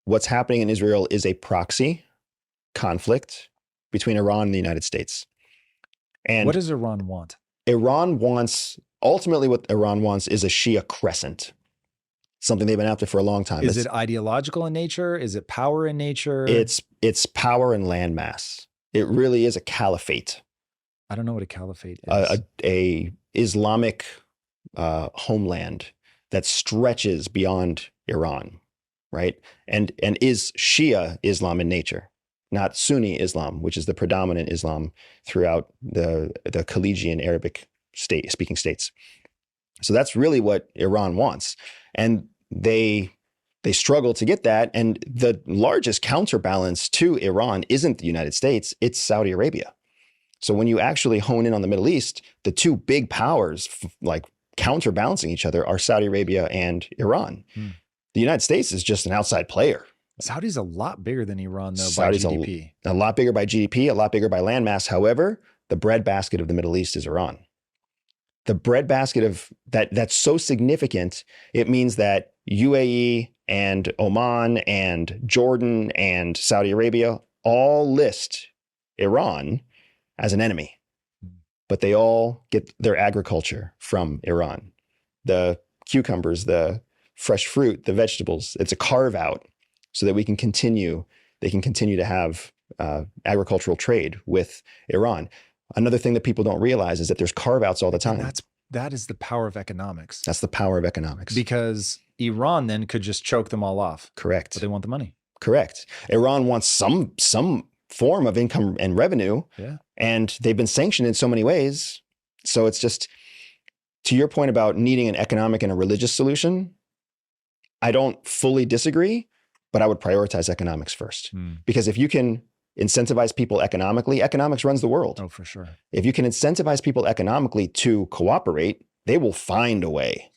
what's happening in Israel is a proxy conflict between Iran and the United States. And what does Iran want? Ultimately what Iran wants is a Shia crescent, something they've been after for a long time. Is it ideological in nature? Is it power in nature? It's power and landmass. It really is a caliphate. I don't know what a caliphate is. A Islamic homeland that stretches beyond Iran, right? And is Shia Islam in nature, not Sunni Islam, which is the predominant Islam throughout the Khalijian Arabic speaking states. So that's really what Iran wants. And they struggle to get that. And the largest counterbalance to Iran isn't the United States, it's Saudi Arabia. So when you actually hone in on the Middle East, the two big powers like counterbalancing each other are Saudi Arabia and Iran. The United States is just an outside player. Saudi's a lot bigger than Iran, though, by GDP. A lot bigger by GDP, a lot bigger by landmass. However, the breadbasket of the Middle East is Iran. The breadbasket of that's so significant, it means that UAE and Oman and Jordan and Saudi Arabia all list Iran as an enemy, but they all get their agriculture from Iran. The cucumbers, the fresh fruit, the vegetables, it's a carve out so that they can continue to have agricultural trade with Iran. Another thing that people don't realize is that there's carve-outs all the time. And that is the power of economics. That's the power of economics. Because Iran then could just choke them all off. Correct. But they want the money. Correct. Iran wants some form of income and revenue. Yeah. And they've been sanctioned in so many ways. So it's just, to your point about needing an economic and a religious solution, I don't fully disagree, but I would prioritize economics first. Because if you can incentivize people economically, economics runs the world. Oh, for sure. If you can incentivize people economically to cooperate, they will find a way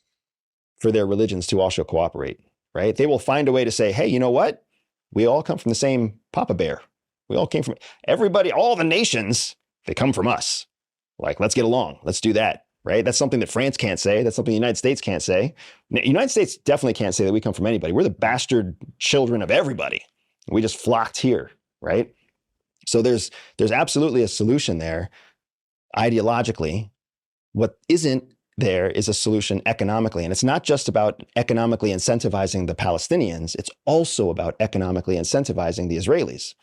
for their religions to also cooperate, right? They will find a way to say, hey, you know what? We all come from the same Papa Bear. We all came from everybody, all the nations, they come from us. Like, let's get along. Let's do that, right? That's something that France can't say. That's something the United States can't say. The United States definitely can't say that we come from anybody. We're the bastard children of everybody. We just flocked here, right? So there's absolutely a solution there ideologically. What isn't there is a solution economically. And it's not just about economically incentivizing the Palestinians. It's also about economically incentivizing the Israelis.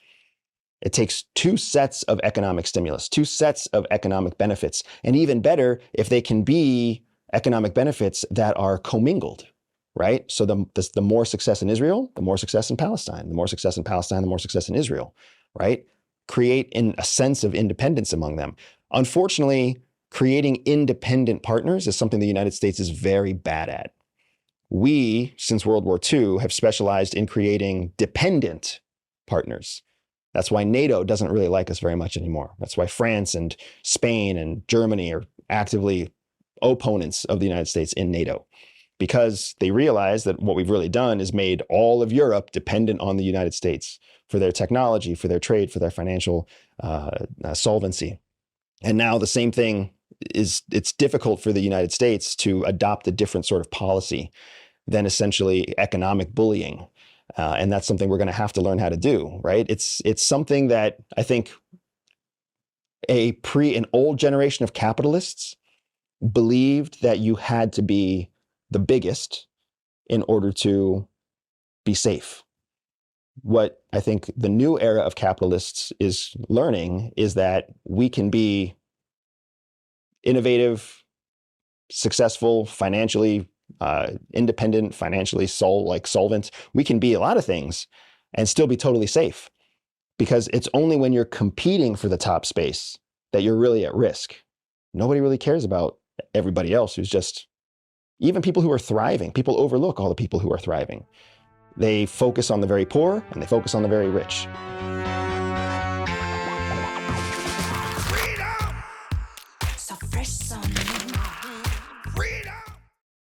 It takes two sets of economic stimulus, two sets of economic benefits, and even better if they can be economic benefits that are commingled, right? So the more success in Israel, the more success in Palestine, the more success in Palestine, the more success in Israel, right? Create a sense of independence among them. Unfortunately, creating independent partners is something the United States is very bad at. We, since World War II, have specialized in creating dependent partners. That's why NATO doesn't really like us very much anymore. That's why France and Spain and Germany are actively opponents of the United States in NATO, because they realize that what we've really done is made all of Europe dependent on the United States for their technology, for their trade, for their financial solvency. And now the same thing it's difficult for the United States to adopt a different sort of policy than essentially economic bullying. And that's something we're going to have to learn how to do, right? It's something that I think an old generation of capitalists believed that you had to be the biggest in order to be safe. What I think the new era of capitalists is learning is that we can be innovative, successful, financially independent, financially solvent. We can be a lot of things and still be totally safe, because it's only when you're competing for the top space that you're really at risk. Nobody really cares about everybody else who's just, even people who are thriving. People overlook all the people who are thriving. They focus on the very poor and they focus on the very rich.